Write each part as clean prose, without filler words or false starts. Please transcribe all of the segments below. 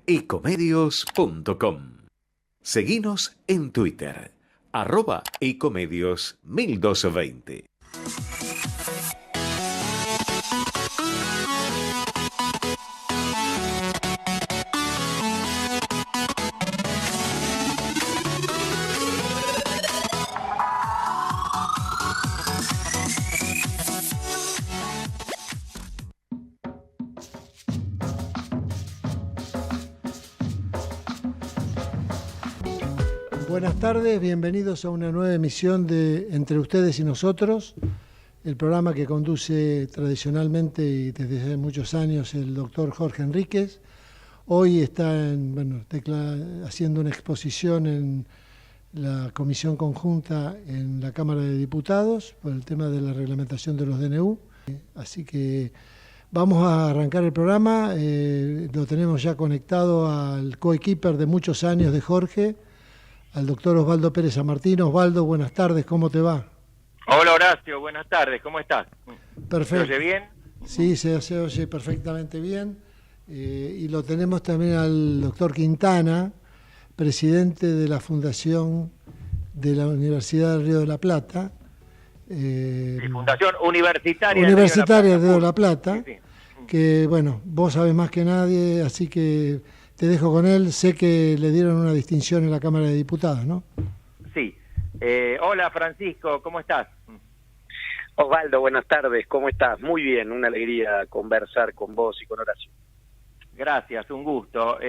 ecomedios.com. Seguinos en Twitter, @ecomedios1220. Buenas tardes, bienvenidos a una nueva emisión de Entre Ustedes y Nosotros, el programa que conduce tradicionalmente y desde hace muchos años el doctor Jorge Enríquez. Hoy está haciendo una exposición en la Comisión Conjunta en la Cámara de Diputados por el tema de la reglamentación de los DNU. Así que vamos a arrancar el programa. Lo tenemos ya conectado al coequiper de muchos años de Jorge, al doctor Osvaldo Pérez San Martín. Osvaldo, buenas tardes, ¿cómo te va? Hola Horacio, buenas tardes, ¿cómo estás? Perfecto. ¿Se oye bien? Sí, se oye perfectamente bien. Y lo tenemos también al doctor Quintana, presidente de la Fundación de la Universidad del Río de la Plata. Fundación Universitaria de Río de la Plata, sí. Que bueno, vos sabés más que nadie, así que te dejo con él. Sé que le dieron una distinción en la Cámara de Diputados, ¿no? Sí. Hola Francisco, ¿cómo estás? Osvaldo, buenas tardes, ¿cómo estás? Muy bien, una alegría conversar con vos y con Horacio. Gracias, un gusto.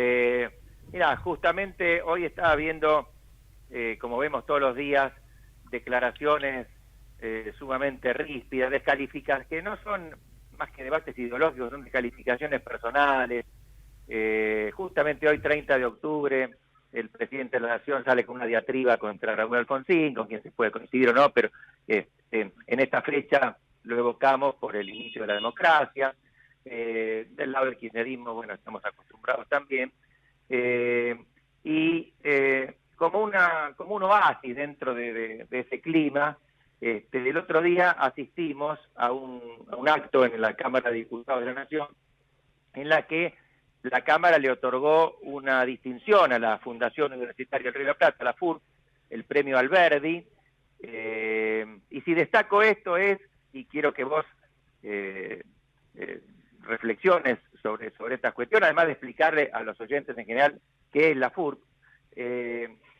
Mira, justamente hoy estaba viendo, como vemos todos los días, declaraciones sumamente ríspidas, descalificadas, que no son más que debates ideológicos, son descalificaciones personales. Justamente hoy, 30 de octubre, el presidente de la Nación sale con una diatriba contra Raúl Alfonsín, con quien se puede coincidir o no, pero en esta fecha lo evocamos por el inicio de la democracia. Del lado del kirchnerismo, bueno, estamos acostumbrados también, como un oasis dentro de ese clima. El otro día asistimos a un acto en la Cámara de Diputados de la Nación, en la que la Cámara le otorgó una distinción a la Fundación Universitaria del Río de la Plata, la FURC, el premio Alberdi. Y si destaco esto es, y quiero que vos reflexiones sobre estas cuestiones, además de explicarle a los oyentes en general qué es la FURC.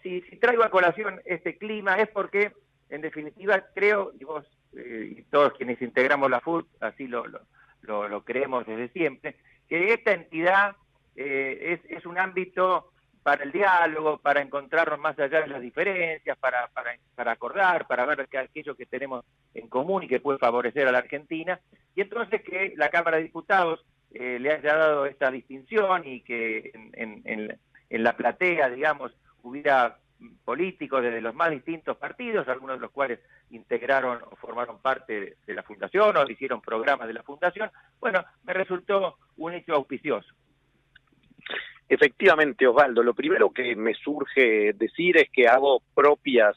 Si traigo a colación este clima es porque, en definitiva, creo, y vos y todos quienes integramos la FURC, así lo creemos desde siempre, que esta entidad es un ámbito para el diálogo, para encontrarnos más allá de las diferencias, para acordar, para ver aquello que tenemos en común y que puede favorecer a la Argentina, y entonces que la Cámara de Diputados le haya dado esta distinción y que en la platea, digamos, hubiera políticos desde los más distintos partidos, algunos de los cuales integraron o formaron parte de la Fundación o hicieron programas de la Fundación. Bueno, me resultó un hecho auspicioso. Efectivamente, Osvaldo, lo primero que me surge decir es que hago propias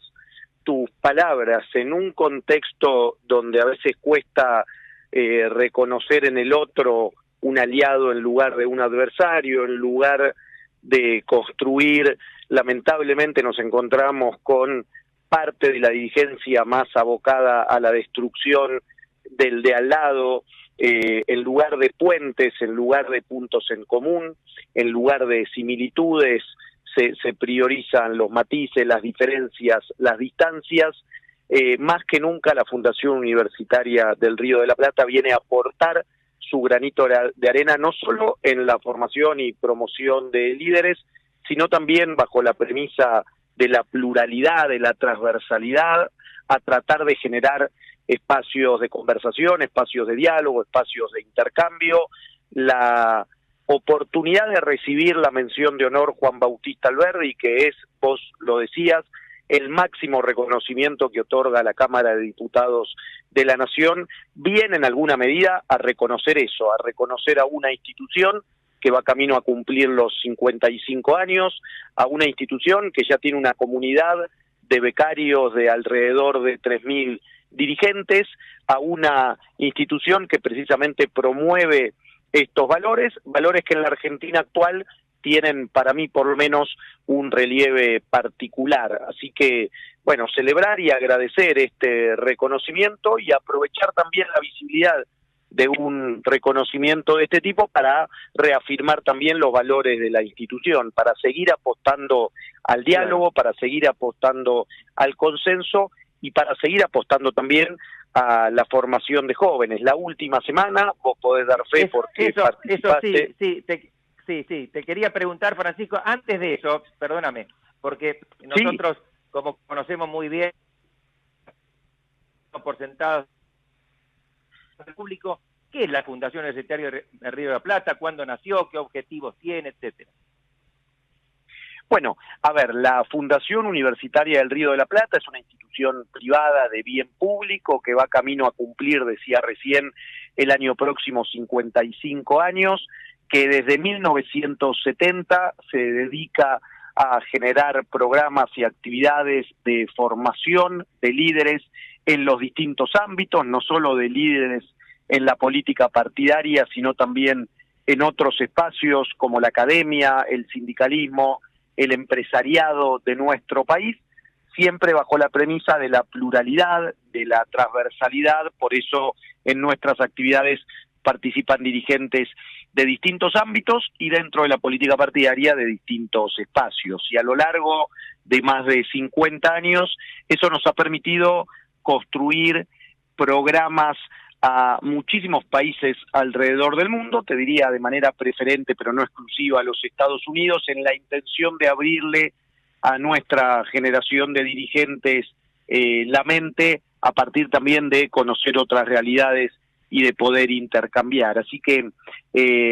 tus palabras en un contexto donde a veces cuesta reconocer en el otro un aliado en lugar de un adversario, en lugar de construir. Lamentablemente nos encontramos con parte de la dirigencia más abocada a la destrucción del de al lado, en lugar de puentes, en lugar de puntos en común, en lugar de similitudes, se priorizan los matices, las diferencias, las distancias. Más que nunca la Fundación Universitaria del Río de la Plata viene a aportar su granito de arena, no solo en la formación y promoción de líderes, sino también bajo la premisa de la pluralidad, de la transversalidad, a tratar de generar espacios de conversación, espacios de diálogo, espacios de intercambio. La oportunidad de recibir la mención de honor Juan Bautista Alberdi, que es, vos lo decías, el máximo reconocimiento que otorga la Cámara de Diputados de la Nación, viene en alguna medida a reconocer eso, a reconocer a una institución que va camino a cumplir los 55 años, a una institución que ya tiene una comunidad de becarios de alrededor de 3.000 dirigentes, a una institución que precisamente promueve estos valores que en la Argentina actual tienen para mí por lo menos un relieve particular. Así que, bueno, celebrar y agradecer este reconocimiento y aprovechar también la visibilidad de un reconocimiento de este tipo para reafirmar también los valores de la institución, para seguir apostando al diálogo, para seguir apostando al consenso y para seguir apostando también a la formación de jóvenes. La última semana, vos podés dar fe porque participaste. Sí, te quería preguntar, Francisco, antes de eso, perdóname, porque nosotros, como conocemos muy bien, por sentados del público, ¿qué es la Fundación Universitaria de Río de la Plata? ¿Cuándo nació? ¿Qué objetivos tiene? Etcétera. Bueno, a ver, la Fundación Universitaria del Río de la Plata es una institución privada de bien público que va camino a cumplir, decía recién, el año próximo 55 años, que desde 1970 se dedica a generar programas y actividades de formación de líderes en los distintos ámbitos, no solo de líderes en la política partidaria, sino también en otros espacios como la academia, el sindicalismo, el empresariado de nuestro país, siempre bajo la premisa de la pluralidad, de la transversalidad. Por eso en nuestras actividades participan dirigentes de distintos ámbitos y dentro de la política partidaria de distintos espacios. Y a lo largo de más de 50 años, eso nos ha permitido construir programas a muchísimos países alrededor del mundo, te diría de manera preferente, pero no exclusiva, a los Estados Unidos, en la intención de abrirle a nuestra generación de dirigentes la mente, a partir también de conocer otras realidades y de poder intercambiar. Así que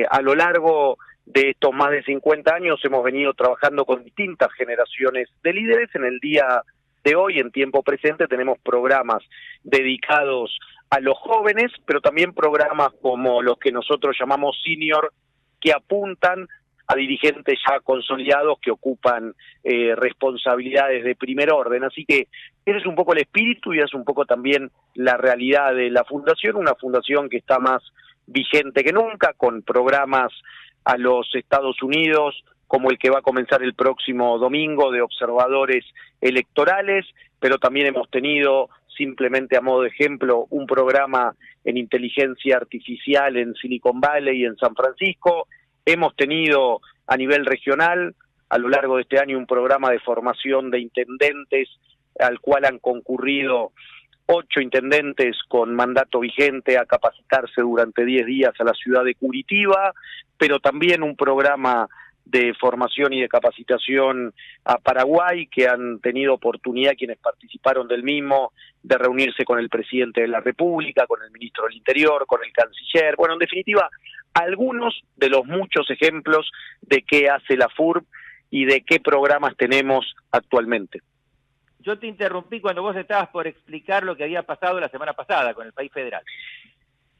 a lo largo de estos más de 50 años hemos venido trabajando con distintas generaciones de líderes. En el día de hoy, en tiempo presente, tenemos programas dedicados a los jóvenes, pero también programas como los que nosotros llamamos senior, que apuntan a dirigentes ya consolidados que ocupan responsabilidades de primer orden. Así que ese es un poco el espíritu y es un poco también la realidad de la fundación, una fundación que está más vigente que nunca, con programas a los Estados Unidos, como el que va a comenzar el próximo domingo de observadores electorales, pero también hemos tenido, simplemente a modo de ejemplo, un programa en inteligencia artificial en Silicon Valley y en San Francisco. Hemos tenido a nivel regional, a lo largo de este año, un programa de formación de intendentes al cual han concurrido 8 intendentes con mandato vigente a capacitarse durante 10 días a la ciudad de Curitiba, pero también un programa de formación y de capacitación a Paraguay, que han tenido oportunidad quienes participaron del mismo de reunirse con el presidente de la República, con el ministro del Interior, con el canciller. Bueno, en definitiva, algunos de los muchos ejemplos de qué hace la FURB y de qué programas tenemos actualmente. Yo te interrumpí cuando vos estabas por explicar lo que había pasado la semana pasada con el País Federal.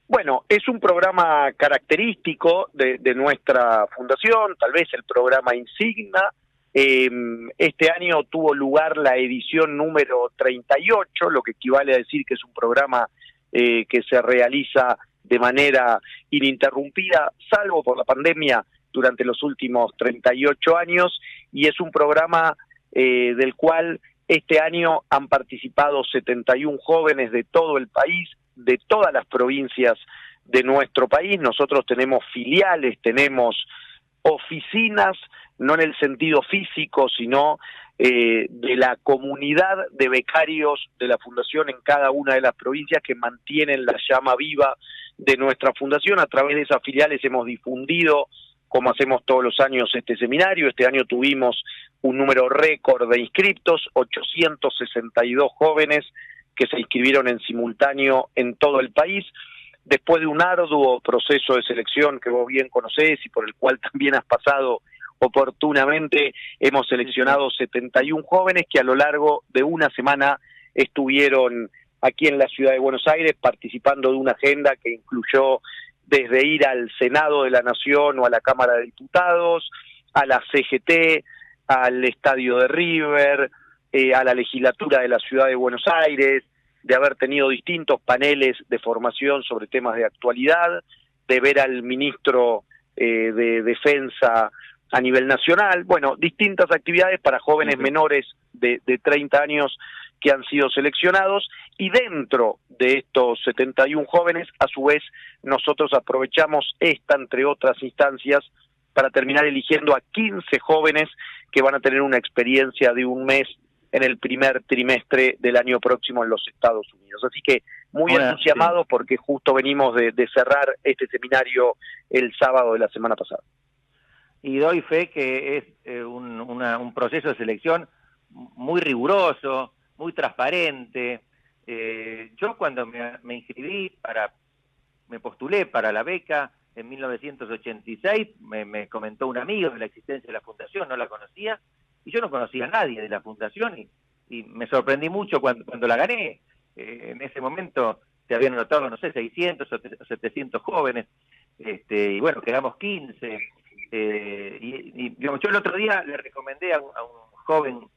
Bueno, es un programa característico de nuestra fundación, tal vez el programa insignia. Este año tuvo lugar la edición número 38, lo que equivale a decir que es un programa que se realiza de manera ininterrumpida, salvo por la pandemia, durante los últimos 38 años, y es un programa del cual este año han participado 71 jóvenes de todo el país, de todas las provincias de nuestro país. Nosotros tenemos filiales, tenemos oficinas, no en el sentido físico, sino de la comunidad de becarios de la Fundación en cada una de las provincias que mantienen la llama viva de nuestra Fundación. A través de esas filiales hemos difundido, como hacemos todos los años, este seminario. Este año tuvimos un número récord de inscriptos, 862 jóvenes que se inscribieron en simultáneo en todo el país, después de un arduo proceso de selección que vos bien conocés y por el cual también has pasado oportunamente. Hemos seleccionado 71 jóvenes que a lo largo de una semana estuvieron aquí en la ciudad de Buenos Aires participando de una agenda que incluyó desde ir al Senado de la Nación o a la Cámara de Diputados, a la CGT, al Estadio de River, a la legislatura de la ciudad de Buenos Aires, de haber tenido distintos paneles de formación sobre temas de actualidad, de ver al ministro de Defensa a nivel nacional, bueno, distintas actividades para jóvenes menores de 30 años que han sido seleccionados, y dentro de estos 71 jóvenes, a su vez, nosotros aprovechamos esta, entre otras instancias, para terminar eligiendo a 15 jóvenes que van a tener una experiencia de un mes en el primer trimestre del año próximo en los Estados Unidos. Así que muy entusiasmados porque justo venimos de cerrar este seminario el sábado de la semana pasada. Y doy fe que es un proceso de selección muy riguroso, muy transparente. Yo cuando me inscribí, me postulé para la beca en 1986, me comentó un amigo de la existencia de la fundación, no la conocía, y yo no conocía a nadie de la fundación, y me sorprendí mucho cuando la gané. En ese momento se habían anotado, no sé, 600 o 700 jóvenes, y bueno, quedamos 15. Digamos, yo el otro día le recomendé a un joven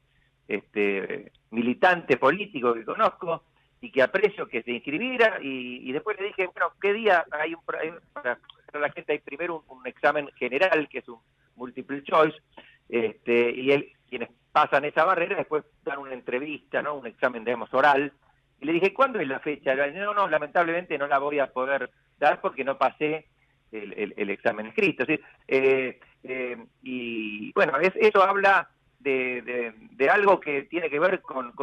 militante político que conozco y que aprecio que se inscribiera, y después le dije, bueno, ¿qué día hay para la gente? Hay primero un examen general, que es un multiple choice, y quienes pasan esa barrera después dan una entrevista, ¿no? Un examen, digamos, oral, y le dije, ¿cuándo es la fecha? No, lamentablemente no la voy a poder dar porque no pasé el examen escrito, ¿sí? Y bueno, eso habla de algo que tiene que ver con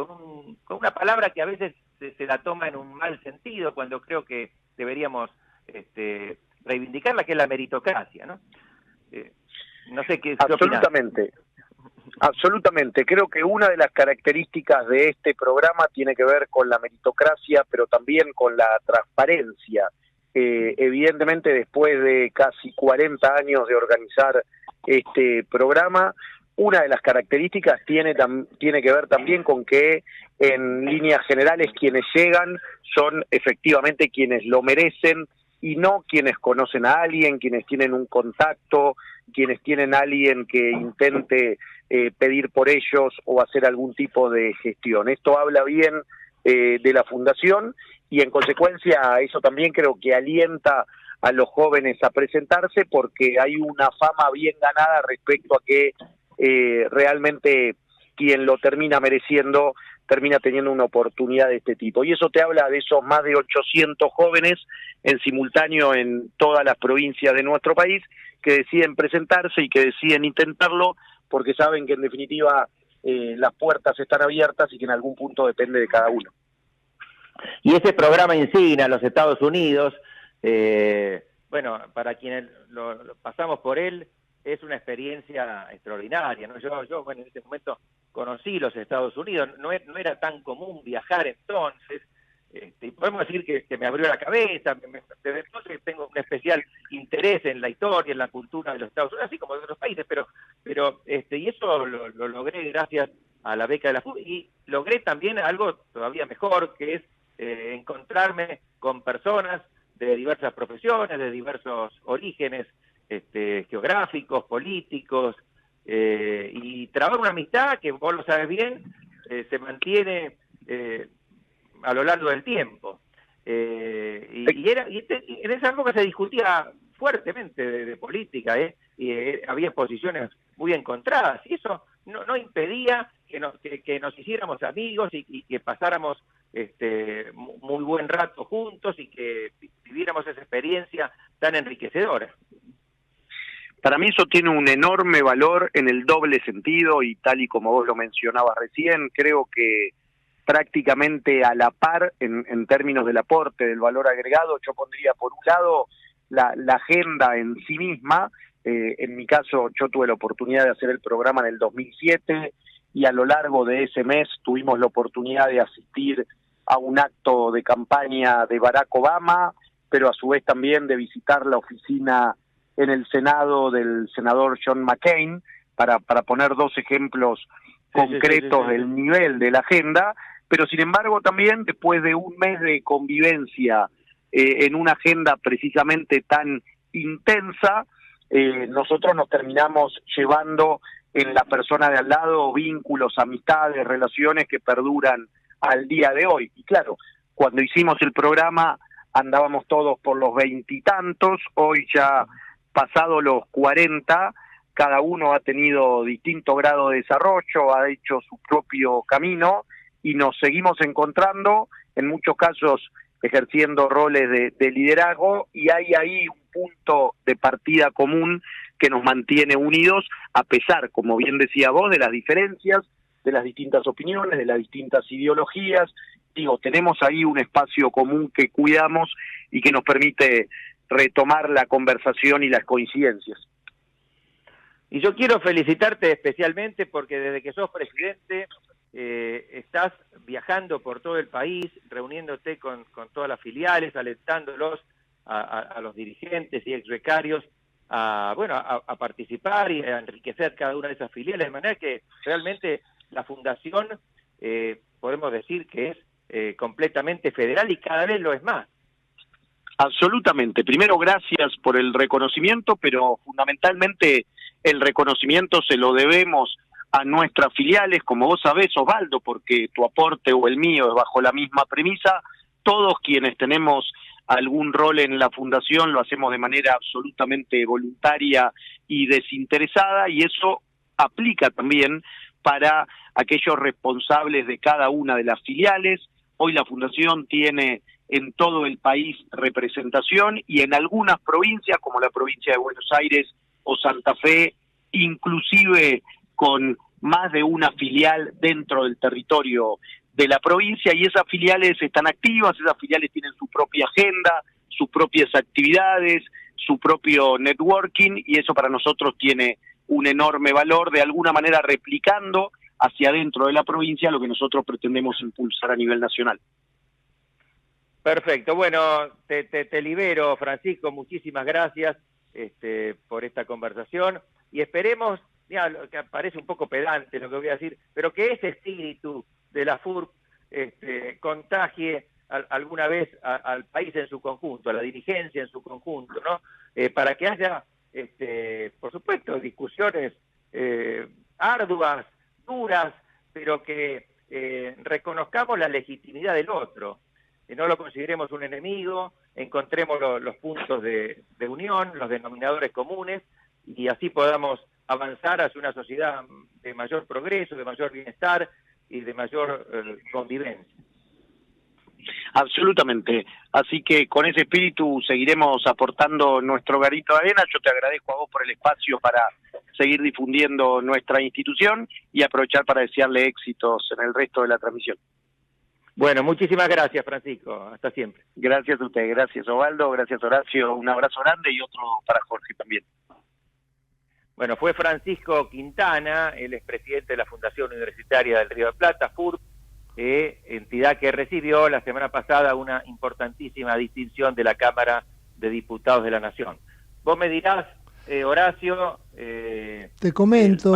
una palabra que a veces se la toma en un mal sentido, cuando creo que deberíamos reivindicarla, que es la meritocracia, ¿no? No sé qué Absolutamente. Absolutamente. Creo que una de las características de este programa tiene que ver con la meritocracia, pero también con la transparencia. Evidentemente, después de casi 40 años de organizar este programa, una de las características tiene que ver también con que, en líneas generales, quienes llegan son efectivamente quienes lo merecen, y no quienes conocen a alguien, quienes tienen un contacto, quienes tienen a alguien que intente pedir por ellos o hacer algún tipo de gestión. Esto habla bien de la Fundación, y en consecuencia eso también creo que alienta a los jóvenes a presentarse, porque hay una fama bien ganada respecto a que realmente quien lo termina mereciendo termina teniendo una oportunidad de este tipo. Y eso te habla de esos más de 800 jóvenes en simultáneo en todas las provincias de nuestro país que deciden presentarse y que deciden intentarlo porque saben que en definitiva las puertas están abiertas y que en algún punto depende de cada uno. Y ese programa insignia en los Estados Unidos, bueno, para quienes lo pasamos por él, es una experiencia extraordinaria, ¿no? Yo bueno, en ese momento conocí los Estados Unidos, no era tan común viajar entonces, y podemos decir que me abrió la cabeza. Desde entonces tengo un especial interés en la historia, en la cultura de los Estados Unidos, así como de otros países, pero y eso lo logré gracias a la beca de la FUB, y logré también algo todavía mejor, que es encontrarme con personas de diversas profesiones, de diversos orígenes geográficos, políticos, y trabajar una amistad que, vos lo sabes bien, se mantiene a lo largo del tiempo. Y en esa época se discutía fuertemente de política, y había posiciones muy encontradas, y eso no impedía que nos hiciéramos amigos y que pasáramos muy buen rato juntos y que viviéramos esa experiencia tan enriquecedora. Para mí eso tiene un enorme valor en el doble sentido, y tal y como vos lo mencionabas recién, creo que prácticamente a la par en términos del aporte, del valor agregado. Yo pondría por un lado la agenda en sí misma. En mi caso, yo tuve la oportunidad de hacer el programa en el 2007, y a lo largo de ese mes tuvimos la oportunidad de asistir a un acto de campaña de Barack Obama, pero a su vez también de visitar la oficina en el Senado del senador John McCain, para poner dos ejemplos concretos del nivel de la agenda. Pero sin embargo también, después de un mes de convivencia en una agenda precisamente tan intensa, nosotros nos terminamos llevando en la persona de al lado vínculos, amistades, relaciones que perduran al día de hoy. Y claro, cuando hicimos el programa andábamos todos por los 20 y tantos, hoy ya pasado los 40, cada uno ha tenido distinto grado de desarrollo, ha hecho su propio camino y nos seguimos encontrando, en muchos casos ejerciendo roles de liderazgo, y hay ahí un punto de partida común que nos mantiene unidos, a pesar, como bien decía vos, de las diferencias, de las distintas opiniones, de las distintas ideologías. Digo, tenemos ahí un espacio común que cuidamos y que nos permite retomar la conversación y las coincidencias. Y yo quiero felicitarte especialmente porque desde que sos presidente estás viajando por todo el país, reuniéndote con todas las filiales, alentándolos a los dirigentes y exbecarios a participar y a enriquecer cada una de esas filiales, de manera que realmente la fundación podemos decir que es completamente federal y cada vez lo es más. Absolutamente. Primero, gracias por el reconocimiento, pero fundamentalmente el reconocimiento se lo debemos a nuestras filiales, como vos sabés, Osvaldo, porque tu aporte o el mío es bajo la misma premisa. Todos quienes tenemos algún rol en la fundación lo hacemos de manera absolutamente voluntaria y desinteresada, y eso aplica también para aquellos responsables de cada una de las filiales. Hoy la fundación tiene en todo el país representación, y en algunas provincias, como la provincia de Buenos Aires o Santa Fe, inclusive con más de una filial dentro del territorio de la provincia, y esas filiales están activas, esas filiales tienen su propia agenda, sus propias actividades, su propio networking, y eso para nosotros tiene un enorme valor, de alguna manera replicando hacia adentro de la provincia lo que nosotros pretendemos impulsar a nivel nacional. Perfecto, bueno, te libero, Francisco, muchísimas gracias por esta conversación, y esperemos, mira, que parece un poco pedante lo que voy a decir, pero que ese espíritu de la FURB contagie alguna vez al país en su conjunto, a la dirigencia en su conjunto, ¿no? Para que haya, por supuesto, discusiones arduas, duras, pero que reconozcamos la legitimidad del otro, que no lo consideremos un enemigo, encontremos los puntos de unión, los denominadores comunes, y así podamos avanzar hacia una sociedad de mayor progreso, de mayor bienestar y de mayor convivencia. Absolutamente. Así que con ese espíritu seguiremos aportando nuestro granito de arena. Yo te agradezco a vos por el espacio para seguir difundiendo nuestra institución y aprovechar para desearle éxitos en el resto de la transmisión. Bueno, muchísimas gracias, Francisco. Hasta siempre. Gracias a usted, gracias Osvaldo, gracias Horacio. Un abrazo grande y otro para Jorge también. Bueno, fue Francisco Quintana, el expresidente de la Fundación Universitaria del Río de Plata, FURB, entidad que recibió la semana pasada una importantísima distinción de la Cámara de Diputados de la Nación. Vos me dirás, Horacio... Te comento,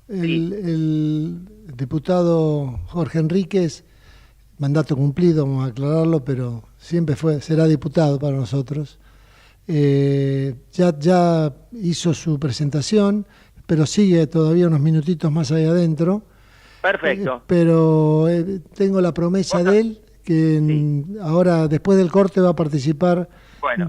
sí. el diputado Jorge Enríquez, mandato cumplido, vamos a aclararlo, pero siempre será diputado para nosotros. Ya hizo su presentación, pero sigue todavía unos minutitos más allá adentro. Perfecto. Pero tengo la promesa de él que ahora, después del corte, va a participar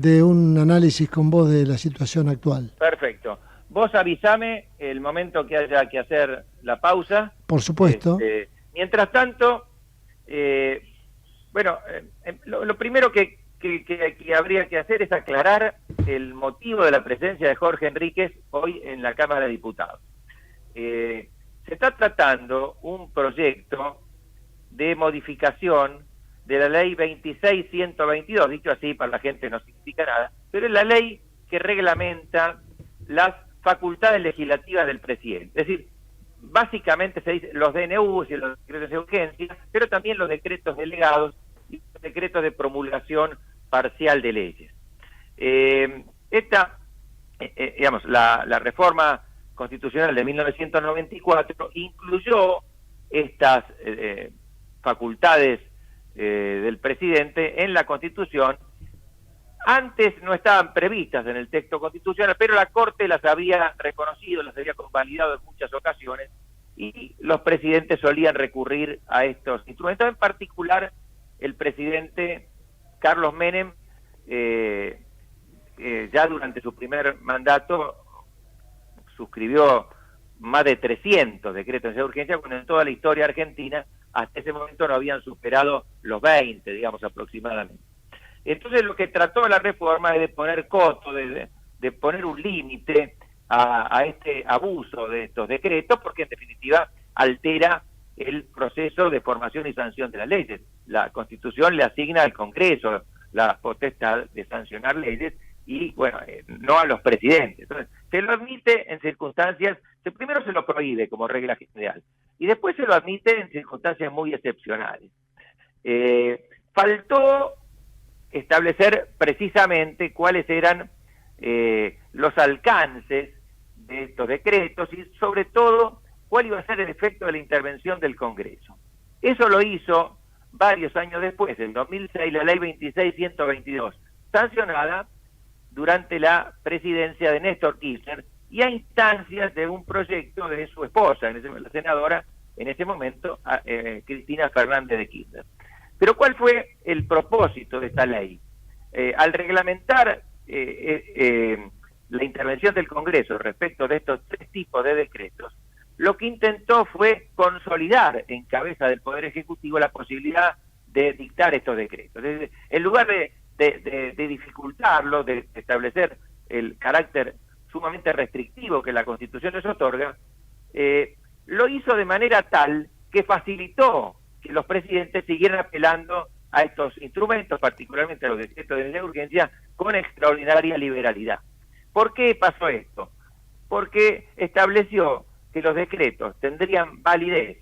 de un análisis con vos de la situación actual. Perfecto. Vos avísame el momento que haya que hacer la pausa. Por supuesto. Mientras tanto, lo primero que habría que hacer es aclarar el motivo de la presencia de Jorge Enríquez hoy en la Cámara de Diputados. Se está tratando un proyecto de modificación de la ley 26.122, dicho así para la gente no significa nada, pero es la ley que reglamenta las facultades legislativas del presidente. Es decir, básicamente se dice los DNUs y los decretos de urgencia, pero también los decretos delegados y los decretos de promulgación parcial de leyes. La reforma constitucional de 1994 incluyó estas facultades del presidente en la Constitución. Antes no estaban previstas en el texto constitucional, pero la Corte las había reconocido, las había convalidado en muchas ocasiones, y los presidentes solían recurrir a estos instrumentos. En particular, el presidente Carlos Menem, ya durante su primer mandato, suscribió más de 300 decretos de necesidad de urgencia, cuando en toda la historia argentina hasta ese momento no habían superado los 20, digamos, aproximadamente. Entonces lo que trató la reforma es de poner coto, de poner un límite a este abuso de estos decretos, porque en definitiva altera el proceso de formación y sanción de las leyes. La Constitución le asigna al Congreso la potestad de sancionar leyes y, bueno, no a los presidentes. Entonces, se lo admite en circunstancias, primero se lo prohíbe como regla general, y después se lo admite en circunstancias muy excepcionales. Faltó establecer precisamente cuáles eran los alcances de estos decretos y, sobre todo, cuál iba a ser el efecto de la intervención del Congreso. Eso lo hizo varios años después, en 2006, la ley 26.122, sancionada durante la presidencia de Néstor Kirchner y a instancias de un proyecto de su esposa, la senadora en ese momento, Cristina Fernández de Kirchner. Pero ¿cuál fue el propósito de esta ley? Al reglamentar la intervención del Congreso respecto de estos tres tipos de decretos, lo que intentó fue consolidar en cabeza del Poder Ejecutivo la posibilidad de dictar estos decretos. En lugar de dificultarlo, de establecer el carácter sumamente restrictivo que la Constitución les otorga, lo hizo de manera tal que facilitó que los presidentes siguieran apelando a estos instrumentos, particularmente a los decretos de necesidad de urgencia, con extraordinaria liberalidad. ¿Por qué pasó esto? Porque estableció que los decretos tendrían validez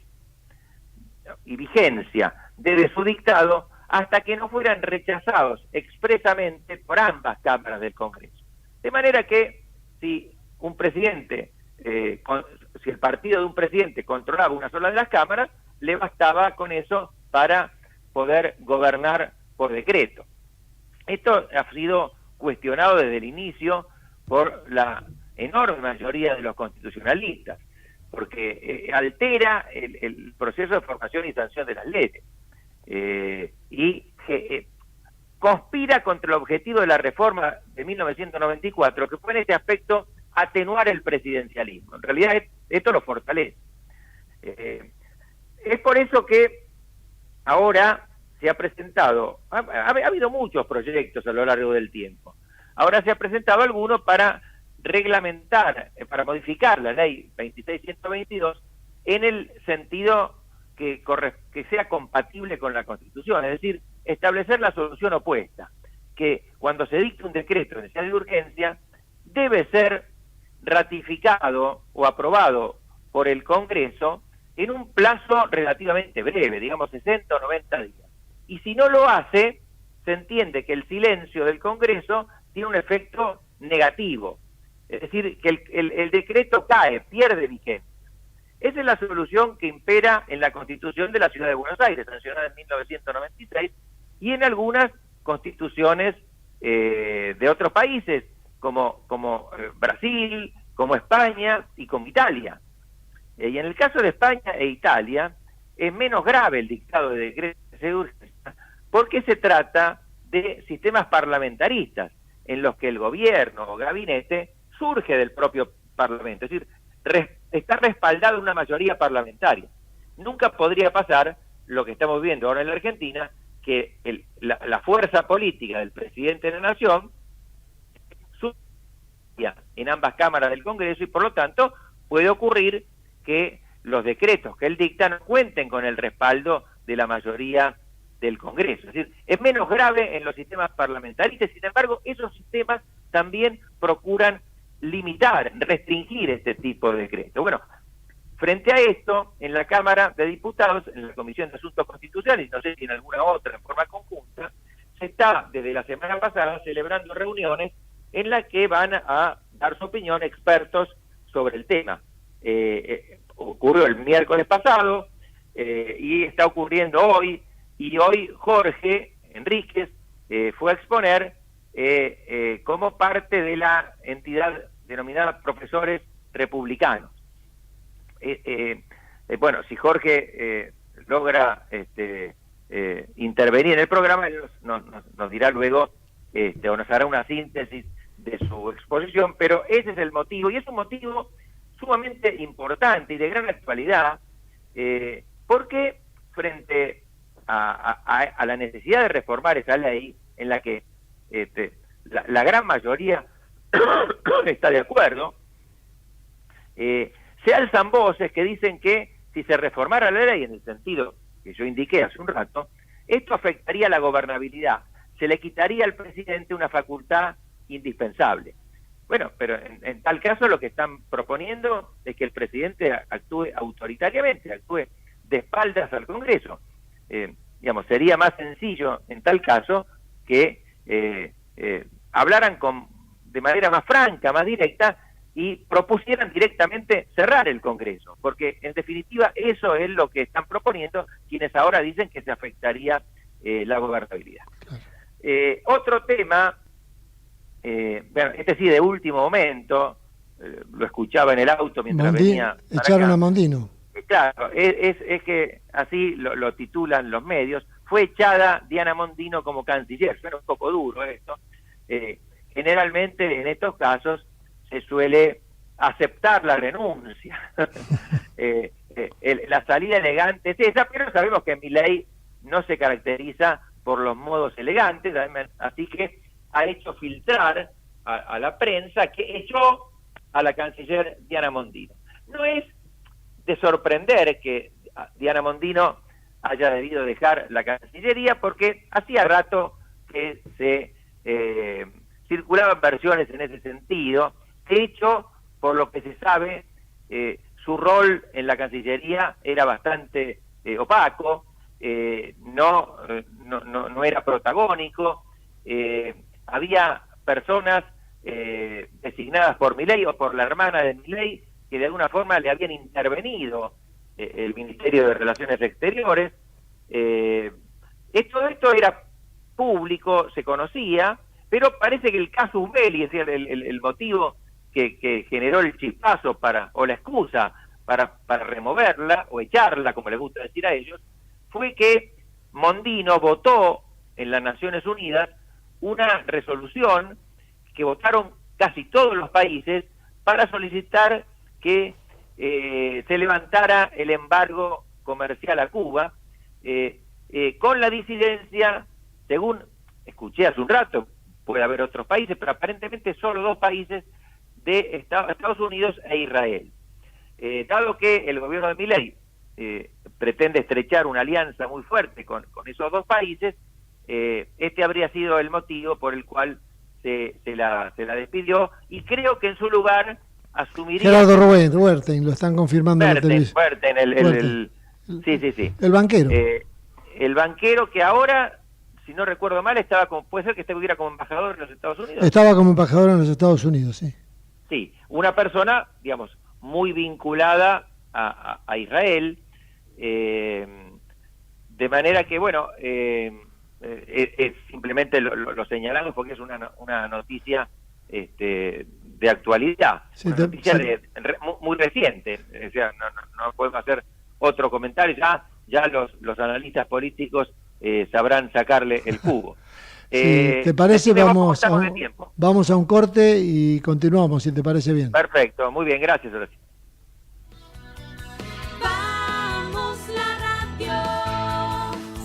y vigencia desde su dictado hasta que no fueran rechazados expresamente por ambas cámaras del Congreso. De manera que si un presidente, si el partido de un presidente controlaba una sola de las cámaras, le bastaba con eso para poder gobernar por decreto. Esto ha sido cuestionado desde el inicio por la enorme mayoría de los constitucionalistas, porque altera el proceso de formación y sanción de las leyes y conspira contra el objetivo de la reforma de 1994, que fue en este aspecto atenuar el presidencialismo. En realidad esto lo fortalece. Es por eso que ahora se ha presentado, ha habido muchos proyectos a lo largo del tiempo, ahora se ha presentado alguno para reglamentar, para modificar la ley 26.122 en el sentido que sea compatible con la Constitución, es decir, establecer la solución opuesta, que cuando se dicta un decreto de necesidad de urgencia debe ser ratificado o aprobado por el Congreso en un plazo relativamente breve, digamos 60 o 90 días. Y si no lo hace, se entiende que el silencio del Congreso tiene un efecto negativo. Es decir, que el decreto cae, pierde vigencia. Esa es la solución que impera en la Constitución de la Ciudad de Buenos Aires, sancionada en 1996, y en algunas constituciones de otros países, como Brasil, como España y como Italia. Y en el caso de España e Italia, es menos grave el dictado de decretos de urgencia, porque se trata de sistemas parlamentaristas, en los que el gobierno o gabinete surge del propio Parlamento, es decir, está respaldado en una mayoría parlamentaria. Nunca podría pasar lo que estamos viendo ahora en la Argentina, que la fuerza política del presidente de la Nación surge en ambas cámaras del Congreso y por lo tanto puede ocurrir que los decretos que él dicta no cuenten con el respaldo de la mayoría del Congreso. Es decir, es menos grave en los sistemas parlamentaristas, sin embargo, esos sistemas también procuran limitar, restringir este tipo de decretos. Bueno, frente a esto, en la Cámara de Diputados, en la Comisión de Asuntos Constitucionales, no sé si en alguna otra en forma conjunta, se está desde la semana pasada celebrando reuniones en las que van a dar su opinión expertos sobre el tema. Ocurrió el miércoles pasado y está ocurriendo hoy, y hoy Jorge Enríquez fue a exponer como parte de la entidad denominada Profesores Republicanos. Bueno, si Jorge logra intervenir en el programa, él nos dirá luego, o nos hará una síntesis de su exposición, pero ese es el motivo, y es un motivo sumamente importante y de gran actualidad, porque frente a la necesidad de reformar esa ley en la que la gran mayoría está de acuerdo, se alzan voces que dicen que si se reformara la ley en el sentido que yo indiqué hace un rato, esto afectaría la gobernabilidad, se le quitaría al presidente una facultad indispensable. Bueno, pero en tal caso lo que están proponiendo es que el presidente actúe autoritariamente, actúe de espaldas al Congreso. Digamos, sería más sencillo en tal caso que hablaran de manera más franca, más directa, y propusieran directamente cerrar el Congreso, porque en definitiva eso es lo que están proponiendo quienes ahora dicen que se afectaría la gobernabilidad. Otro tema, bueno, este sí de último momento, lo escuchaba en el auto mientras venía. Echaron a Mondino. Claro, es que así lo titulan los medios. Fue echada Diana Mondino como canciller. Suena un poco duro esto. Generalmente en estos casos se suele aceptar la renuncia. La salida elegante es esa, pero sabemos que Milei no se caracteriza por los modos elegantes, así que ha hecho filtrar a la prensa que echó a la canciller Diana Mondino. No es de sorprender que Diana Mondino haya debido dejar la Cancillería, porque hacía rato que se circulaban versiones en ese sentido. De hecho, por lo que se sabe, su rol en la Cancillería era bastante opaco, no era protagónico, había personas designadas por Milei o por la hermana de Milei que de alguna forma le habían intervenido el Ministerio de Relaciones Exteriores. Todo esto era público, se conocía, pero parece que el casus belli, es decir, el motivo que generó el chispazo o la excusa para removerla o echarla, como les gusta decir a ellos, fue que Mondino votó en las Naciones Unidas una resolución que votaron casi todos los países para solicitar que se levantara el embargo comercial a Cuba, con la disidencia, según escuché hace un rato, puede haber otros países, pero aparentemente solo 2 países de Estados Unidos e Israel. Dado que el gobierno de Milei pretende estrechar una alianza muy fuerte con esos 2 países, este habría sido el motivo por el cual se la despidió, y creo que en su lugar asumiría... Gerardo Huerten, lo están confirmando en la televisión. Huerten, sí. El banquero. El banquero que ahora, si no recuerdo mal, puede ser que estuviera como embajador en los Estados Unidos. Estaba como embajador en los Estados Unidos, sí. Sí, una persona, digamos, muy vinculada a Israel, de manera que, bueno, simplemente lo señalamos porque es una noticia de actualidad, sí, una noticia muy reciente. O sea, no podemos hacer otro comentario, ya los analistas políticos sabrán sacarle el jugo. Si te parece, vamos a un corte y continuamos, si te parece bien. Perfecto, muy bien, gracias, Horacio. Vamos la radio,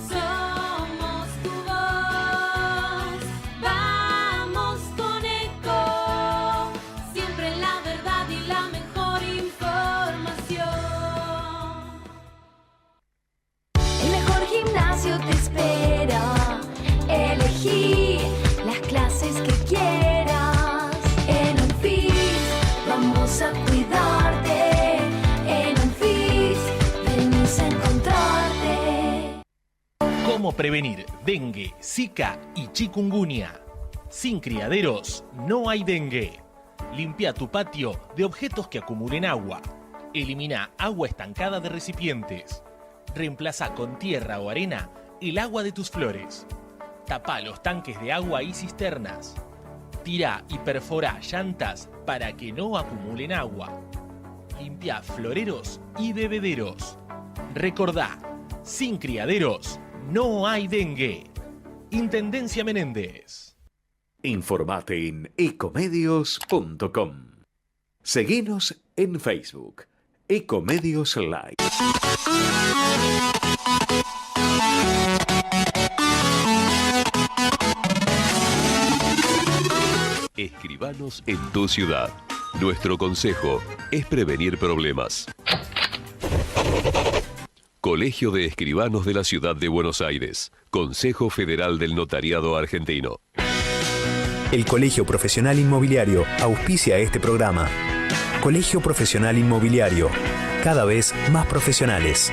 somos tu voz. Vamos con Eco, siempre la verdad y la mejor información. El mejor gimnasio te espera. Elegí las clases que quieras. En Unfit vamos a cuidarte. En Unfit venimos a encontrarte. ¿Cómo prevenir dengue, zika y chikungunya? Sin criaderos no hay dengue. Limpia tu patio de objetos que acumulen agua. Elimina agua estancada de recipientes. Reemplaza con tierra o arena el agua de tus flores. Tapa los tanques de agua y cisternas. Tira y perfora llantas para que no acumulen agua. Limpia floreros y bebederos. Recordá, sin criaderos no hay dengue. Intendencia Menéndez. Informate en ecomedios.com. Seguinos En Facebook, Ecomedios Live. Escribanos en tu ciudad. Nuestro consejo es prevenir problemas. Colegio de Escribanos de la Ciudad de Buenos Aires. Consejo Federal del Notariado Argentino. El Colegio Profesional Inmobiliario auspicia este programa. Colegio Profesional Inmobiliario, cada vez más profesionales.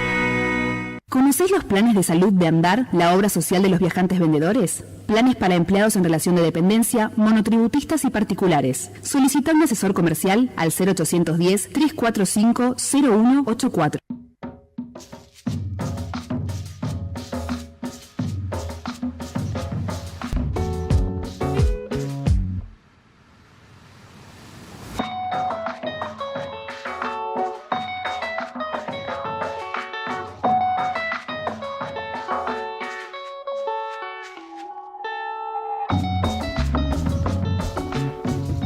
¿Conocés los planes de salud de Andar, la obra social de los viajantes vendedores? Planes para empleados en relación de dependencia, monotributistas y particulares. Solicita un asesor comercial al 0810-345-0184.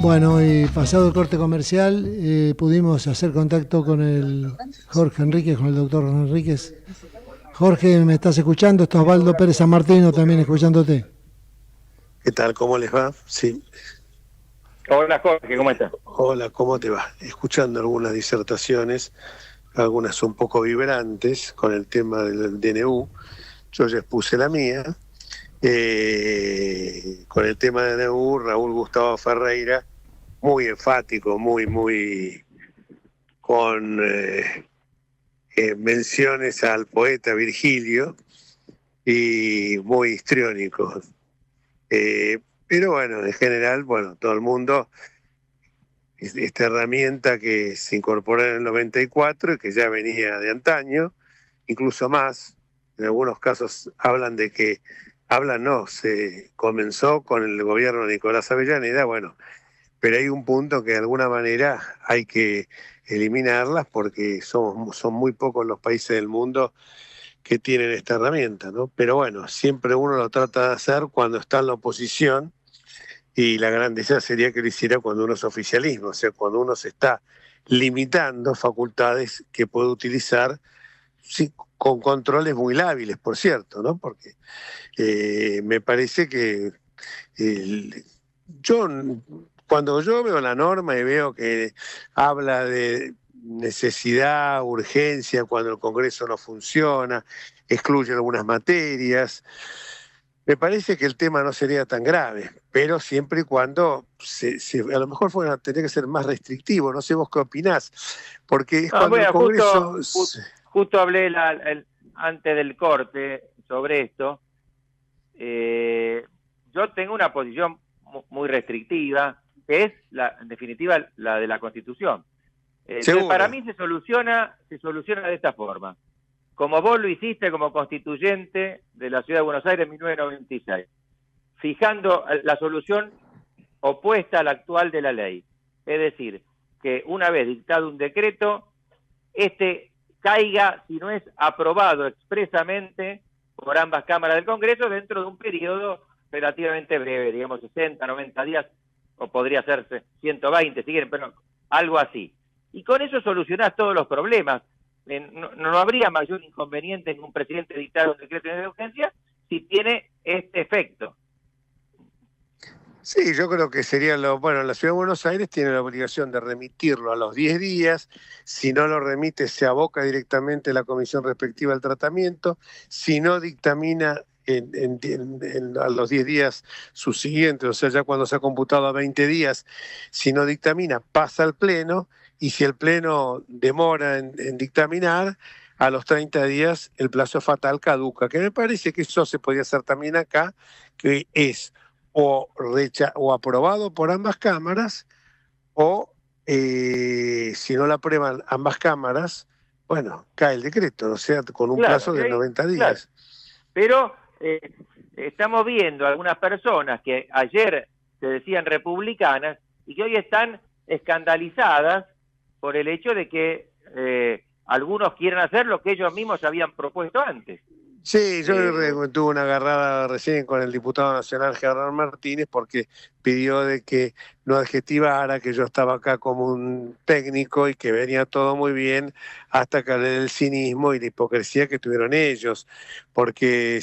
Bueno, y pasado el corte comercial, pudimos hacer contacto con el Jorge Enríquez, con el doctor Enríquez. Jorge, ¿me estás escuchando? Esto es Osvaldo Pérez San Martino, también escuchándote. ¿Qué tal? ¿Cómo les va? Sí. Hola Jorge, ¿cómo estás? Hola, ¿cómo te va? Escuchando algunas disertaciones, algunas un poco vibrantes con el tema del DNU. Yo ya expuse la mía. Con el tema del DNU, Raúl Gustavo Ferreira, muy enfático, muy con menciones al poeta Virgilio y muy histriónico. Pero bueno, en general, todo el mundo, esta herramienta que se incorporó en el 94 y que ya venía de antaño, incluso más, en algunos casos se comenzó con el gobierno de Nicolás Avellaneda, pero hay un punto que de alguna manera hay que eliminarlas porque son muy pocos los países del mundo que tienen esta herramienta, ¿no? Pero siempre uno lo trata de hacer cuando está en la oposición, y la grandeza sería que lo hiciera cuando uno es oficialismo, o sea, cuando uno se está limitando facultades que puede utilizar, sí, con controles muy lábiles, por cierto, ¿no? Porque me parece que cuando yo veo la norma y veo que habla de necesidad, urgencia, cuando el Congreso no funciona, excluye algunas materias, me parece que el tema no sería tan grave, pero siempre y cuando a lo mejor tendría que ser más restrictivo. No sé vos qué opinás, porque es cuando el Congreso... Justo hablé antes del corte sobre esto. Yo tengo una posición muy restrictiva, que es, en definitiva, la de la Constitución. Para mí se soluciona de esta forma. Como vos lo hiciste como constituyente de la Ciudad de Buenos Aires en 1996, fijando la solución opuesta a la actual de la ley. Es decir, que una vez dictado un decreto, caiga, si no es aprobado expresamente por ambas cámaras del Congreso, dentro de un periodo relativamente breve, digamos 60, 90 días, o podría hacerse 120 si quieren, pero algo así. Y con eso solucionás todos los problemas. No habría mayor inconveniente en un presidente dictar un decreto de urgencia si tiene este efecto. Sí, yo creo que sería la Ciudad de Buenos Aires tiene la obligación de remitirlo a los 10 días, si no lo remite se aboca directamente a la comisión respectiva al tratamiento, si no dictamina a los 10 días subsiguientes, o sea, ya cuando se ha computado a 20 días, si no dictamina, pasa al Pleno, y si el Pleno demora en dictaminar, a los 30 días el plazo fatal caduca, que me parece que eso se podría hacer también acá, que es o aprobado por ambas cámaras, o si no la aprueban ambas cámaras, cae el decreto, o sea, con un plazo de 90 días. Claro. Pero estamos viendo algunas personas que ayer se decían republicanas y que hoy están escandalizadas por el hecho de que algunos quieren hacer lo que ellos mismos habían propuesto antes. Sí, yo tuve una agarrada recién con el diputado nacional Gerardo Martínez porque pidió de que no adjetivara que yo estaba acá como un técnico y que venía todo muy bien hasta que hablé del cinismo y la hipocresía que tuvieron ellos, porque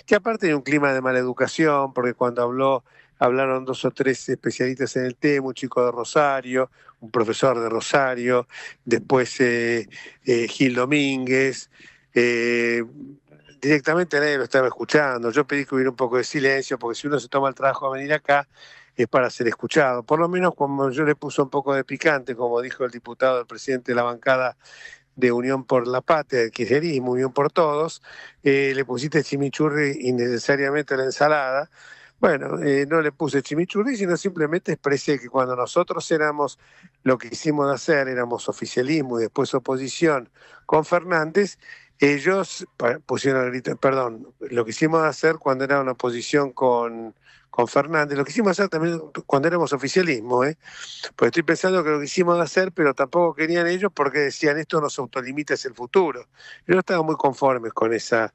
que aparte de un clima de mala educación, porque cuando hablaron 2 o 3 especialistas en el tema, un chico de Rosario, un profesor de Rosario, después Gil Domínguez. Directamente nadie lo estaba escuchando. Yo pedí que hubiera un poco de silencio, porque si uno se toma el trabajo de venir acá, es para ser escuchado. Por lo menos como yo le puse un poco de picante, como dijo el diputado, el presidente de la bancada de Unión por la Patria, del kirchnerismo, Unión por Todos, le pusiste chimichurri innecesariamente a la ensalada. Bueno, no le puse chimichurri, sino simplemente expresé que cuando nosotros éramos lo que hicimos de hacer, éramos oficialismo y después oposición con Fernández, ellos pusieron el grito, perdón, lo que hicimos de hacer cuando era una oposición con Fernández, lo que hicimos de hacer también cuando éramos oficialismo, porque estoy pensando que lo que hicimos de hacer, pero tampoco querían ellos porque decían esto nos autolimita hacia el futuro. Yo no estaba muy conformes con esa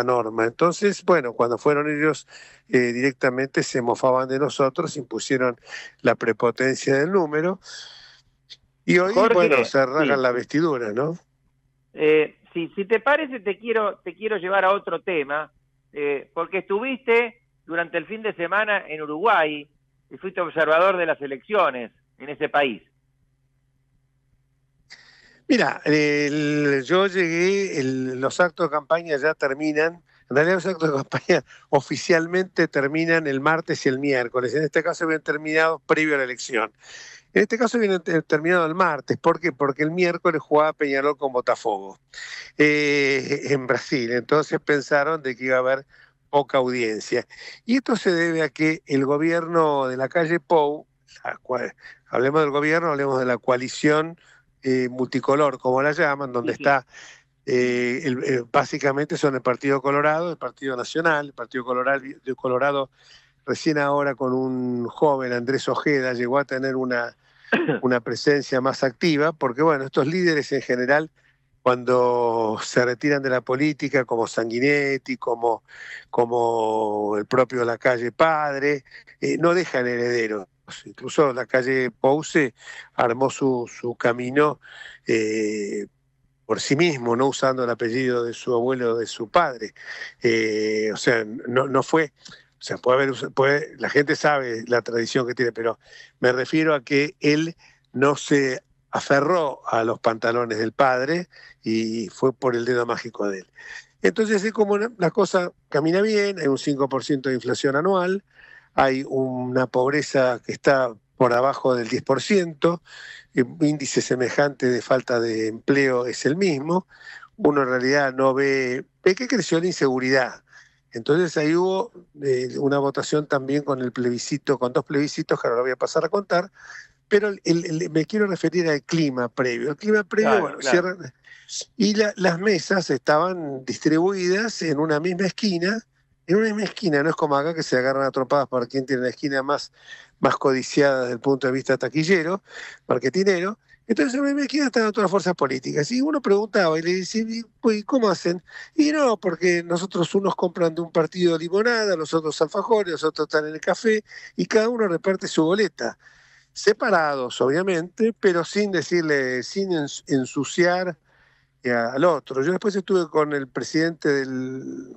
norma. Entonces, bueno, cuando fueron ellos directamente se mofaban de nosotros, impusieron la prepotencia del número y hoy, Jorge, bueno, se rasgan sí. la vestidura, ¿no? Si te parece, te quiero llevar a otro tema, porque estuviste durante el fin de semana en Uruguay y fuiste observador de las elecciones en ese país. Mira, yo llegué, los actos de campaña ya terminan. En realidad los actos de campaña oficialmente terminan el martes y el miércoles. En este caso habían terminado previo a la elección. En este caso viene terminado el martes. ¿Por qué? Porque el miércoles jugaba Peñarol con Botafogo en Brasil. Entonces pensaron de que iba a haber poca audiencia. Y esto se debe a que el gobierno de la calle Pou, hablemos del gobierno, hablemos de la coalición multicolor, como la llaman, donde está, básicamente son el Partido Colorado, el Partido Nacional, el Partido Colorado recién ahora con un joven, Andrés Ojeda, llegó a tener una presencia más activa, porque bueno, estos líderes en general, cuando se retiran de la política, como Sanguinetti, como el propio Lacalle Padre, no dejan herederos. Incluso Lacalle Pouce armó su camino por sí mismo, no usando el apellido de su abuelo o de su padre. O sea, no fue... O sea, la gente sabe la tradición que tiene, pero me refiero a que él no se aferró a los pantalones del padre y fue por el dedo mágico de él. Entonces es como la cosa camina bien, hay un 5% de inflación anual, hay una pobreza que está por abajo del 10%, un índice semejante de falta de empleo es el mismo, uno en realidad no ve que creció la inseguridad. Entonces ahí hubo una votación también con el plebiscito, con 2 plebiscitos que ahora lo voy a pasar a contar, pero me quiero referir al clima previo. El clima previo, claro, bueno, claro. Y las mesas estaban distribuidas en una misma esquina, no es como acá que se agarran a trompadas por quien tiene la esquina más codiciada desde el punto de vista taquillero, marketinero. Entonces en la misma esquina estaban todas las fuerzas políticas. Y uno preguntaba y le decía, ¿y cómo hacen? Y no, porque nosotros unos compran de un partido limonada, los otros alfajores, los otros están en el café, y cada uno reparte su boleta. Separados, obviamente, pero sin ensuciar al otro. Yo después estuve con el presidente del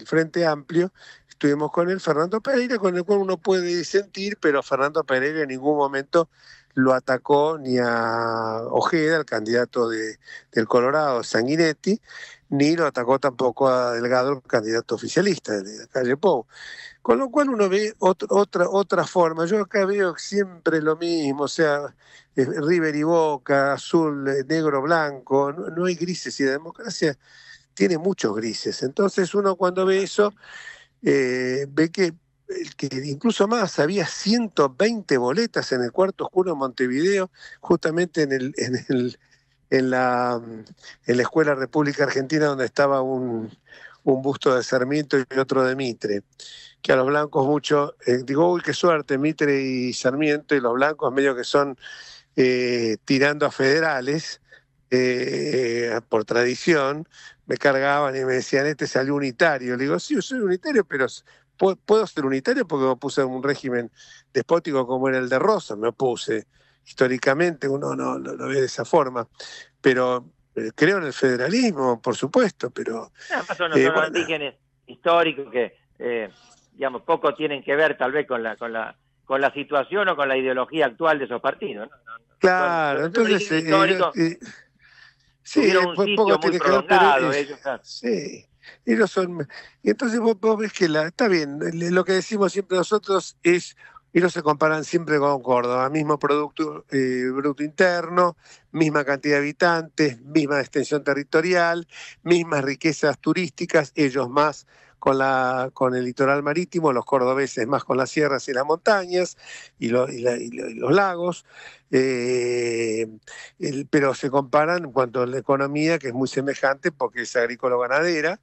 Frente Amplio, estuvimos con él, Fernando Pereira, con el cual uno puede disentir, pero Fernando Pereira en ningún momento lo atacó ni a Ojeda, el candidato del Colorado, Sanguinetti, ni lo atacó tampoco a Delgado, el candidato oficialista de la calle Pou. Con lo cual uno ve otra forma. Yo acá veo siempre lo mismo, o sea, River y Boca, azul, negro, blanco, no hay grises, y la democracia tiene muchos grises. Entonces uno cuando ve eso, ve que incluso más, había 120 boletas en el cuarto oscuro de Montevideo, justamente en la Escuela República Argentina, donde estaba un busto de Sarmiento y otro de Mitre, que a los blancos mucho, digo, uy, qué suerte, Mitre y Sarmiento, y los blancos medio que son tirando a federales, por tradición, me cargaban y me decían, este salió unitario. Le digo, sí, yo soy unitario, pero puedo ser unitario porque me opuse a un régimen despótico como era el de Rosas, me opuse. Históricamente uno no lo ve de esa forma, pero creo en el federalismo, por supuesto, pero... Además son bueno, orígenes históricos que, digamos, poco tienen que ver tal vez con la situación o con la ideología actual de esos partidos, ¿no? Claro, entonces... sí, un poco tiene que ver, pero ellos, claro. Sí, ellos son... Y entonces vos ves que está bien, lo que decimos siempre nosotros es... Ellos se comparan siempre con Córdoba, mismo Producto Bruto Interno, misma cantidad de habitantes, misma extensión territorial, mismas riquezas turísticas, ellos más con el litoral marítimo, los cordobeses más con las sierras y las montañas y los lagos, pero se comparan en cuanto a la economía, que es muy semejante porque es agrícola-ganadera.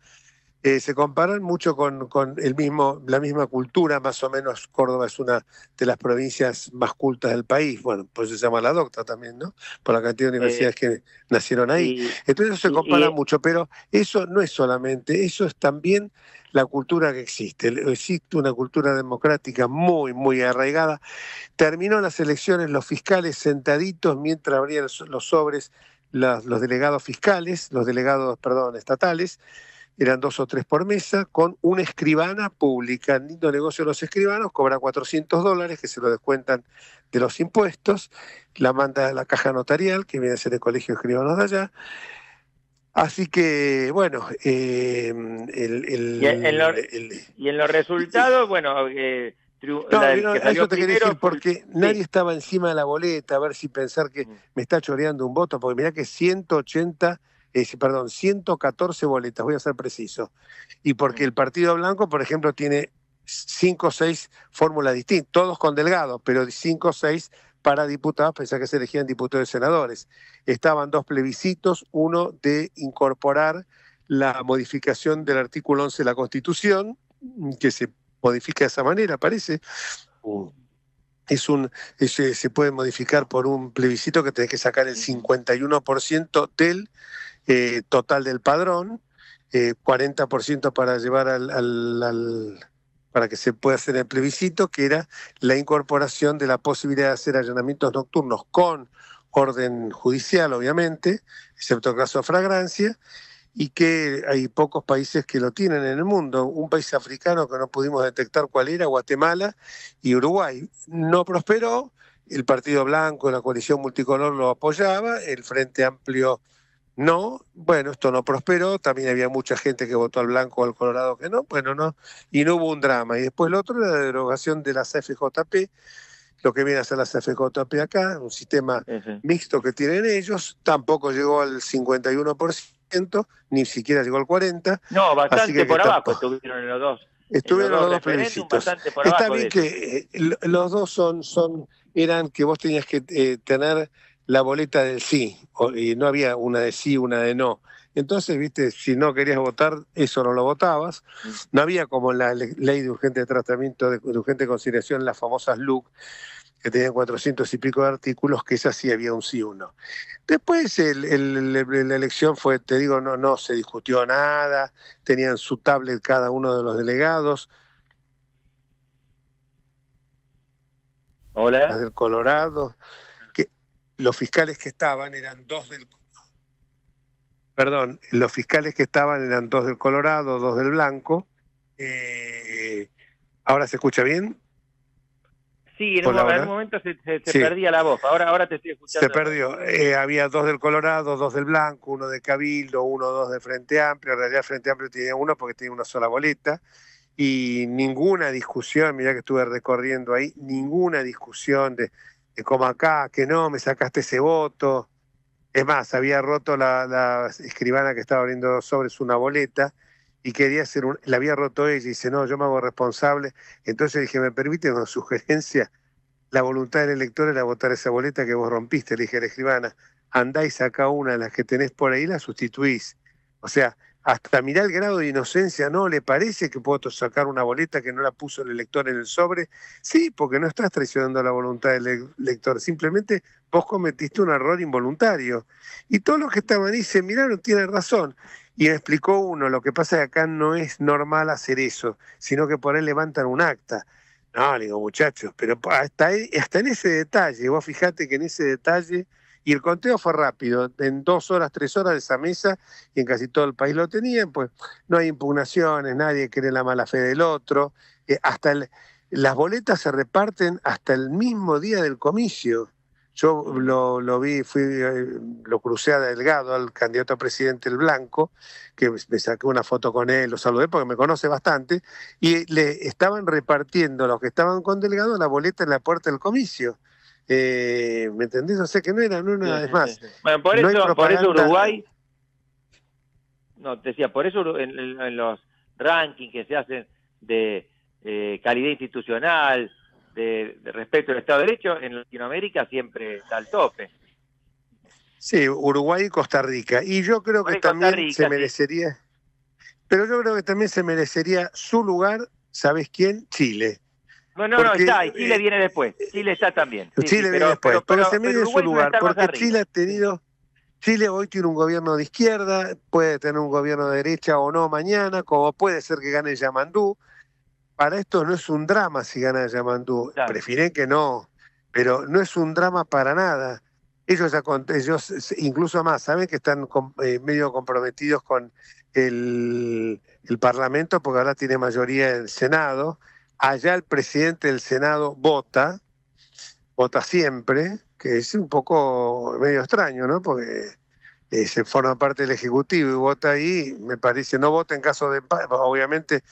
Se comparan mucho con la misma cultura, más o menos. Córdoba es una de las provincias más cultas del país, bueno, pues se llama la docta también, ¿no? Por la cantidad de universidades que nacieron ahí. Entonces eso se compara mucho, pero eso no es solamente, eso es también la cultura que existe. Existe una cultura democrática muy, muy arraigada. Terminó las elecciones, los fiscales sentaditos mientras abrían los sobres, los delegados fiscales, estatales. Eran 2 o 3 por mesa, con una escribana pública. Lindo negocio de los escribanos, cobra $400 que se lo descuentan de los impuestos, la manda a la caja notarial, que viene a ser el colegio de escribanos de allá. Así que, bueno... y en los resultados, bueno... eso te quería decir, porque nadie estaba encima de la boleta, a ver si pensar que me está choreando un voto, porque mirá que 114 boletas, voy a ser preciso. Y porque el Partido Blanco, por ejemplo, tiene 5 o 6 fórmulas distintas, todos con Delgado, pero 5 o 6 para diputados, pensá que se elegían diputados y senadores. Estaban 2 plebiscitos, uno de incorporar la modificación del artículo 11 de la Constitución, que se modifica de esa manera, parece. Se puede modificar por un plebiscito que tenés que sacar el 51% del total del padrón, 40% para llevar para que se pueda hacer el plebiscito, que era la incorporación de la posibilidad de hacer allanamientos nocturnos con orden judicial, obviamente, excepto caso de flagrancia, y que hay pocos países que lo tienen en el mundo. Un país africano que no pudimos detectar cuál era, Guatemala y Uruguay. No prosperó, el Partido Blanco, la coalición multicolor lo apoyaba, el Frente Amplio no, bueno, esto no prosperó, también había mucha gente que votó al blanco o al colorado que no, bueno, no, y no hubo un drama. Y después lo otro, la derogación de las AFJP, lo que viene a ser las AFJP acá, un sistema mixto que tienen ellos, tampoco llegó al 51%, ni siquiera llegó al 40%. No, bastante por abajo estuvieron en los dos. Estuvieron los dos plebiscitos. Está bien que los dos eran que vos tenías que tener la boleta del sí, y no había una de sí, una de no. Entonces, viste, si no querías votar, eso no lo votabas. No había como la ley de urgente tratamiento, de urgente consideración, las famosas LUC, que tenían 400 y pico de artículos, que esa sí había un sí o un no. Después la elección fue, te digo, no se discutió nada, tenían su tablet cada uno de los delegados. Hola. Las del Colorado. Los fiscales que estaban eran 2 del... Perdón, los fiscales que estaban eran 2 del Colorado, 2 del Blanco. ¿Ahora se escucha bien? Sí, en algún momento se perdía la voz. Ahora te estoy escuchando. Se perdió. Había 2 del Colorado, 2 del Blanco, 1 de Cabildo, 1 o 2 de Frente Amplio. En realidad Frente Amplio tenía 1 porque tenía una sola boleta. Y ninguna discusión, mirá que estuve recorriendo ahí, ninguna discusión de como acá, que no, me sacaste ese voto. Es más, había roto la escribana que estaba abriendo sobres una boleta y quería hacer la había roto ella y dice, no, yo me hago responsable. Entonces dije, ¿me permite una sugerencia? La voluntad del elector era votar esa boleta que vos rompiste. Le dije a la escribana, andá y saca una de las que tenés por ahí, la sustituís. O sea, hasta mirá el grado de inocencia, ¿no? ¿Le parece que puedo sacar una boleta que no la puso el elector en el sobre? Sí, porque no estás traicionando la voluntad del elector, simplemente vos cometiste un error involuntario. Y todos los que estaban ahí se miraron, tienen razón. Y me explicó uno, lo que pasa es que acá no es normal hacer eso, sino que por ahí levantan un acta. No, le digo, muchachos, pero hasta en ese detalle, vos fijate que en ese detalle... Y el conteo fue rápido, en 2 horas, 3 horas de esa mesa, y en casi todo el país lo tenían, pues no hay impugnaciones, nadie cree en la mala fe del otro, las boletas se reparten hasta el mismo día del comicio. Yo lo vi, lo crucé a Delgado, al candidato a presidente el Blanco, que me saqué una foto con él, lo saludé porque me conoce bastante, y le estaban repartiendo los que estaban con Delgado la boleta en la puerta del comicio. ¿Me entendés? O sea que no era una vez más. Bueno, por eso Uruguay, no, te decía, por eso en los rankings que se hacen de calidad institucional, de respeto al Estado de Derecho, en Latinoamérica siempre está al tope. Sí, Uruguay y Costa Rica. Y yo creo que también se merecería, pero yo creo que también se merecería su lugar, ¿sabes quién? Chile. No, está, y Chile viene después. Chile está también. Chile viene después, pero se merece su lugar, porque Chile hoy tiene un gobierno de izquierda, puede tener un gobierno de derecha o no mañana, como puede ser que gane Yamandú. Para esto no es un drama si gana Yamandú, claro. Prefieren que no, pero no es un drama para nada. Ellos incluso más, saben que están medio comprometidos con el Parlamento, porque ahora tiene mayoría en el Senado. Allá el presidente del Senado vota siempre, que es un poco medio extraño, ¿no? Porque se forma parte del Ejecutivo y vota ahí, me parece, no vota en caso de empate, obviamente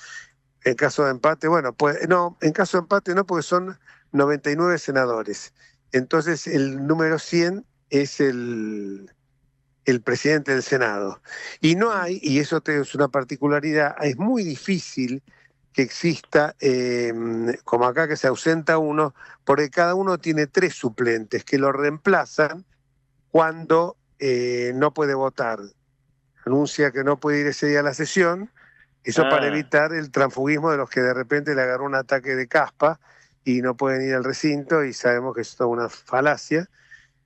en caso de empate, bueno, pues no, en caso de empate no, porque son 99 senadores. Entonces el número 100 es el presidente del Senado. Y no hay, y eso es una particularidad, es muy difícil que exista, como acá que se ausenta uno, porque cada uno tiene 3 suplentes que lo reemplazan cuando no puede votar. Anuncia que no puede ir ese día a la sesión, eso para evitar el transfugismo de los que de repente le agarró un ataque de caspa y no pueden ir al recinto, y sabemos que es toda una falacia.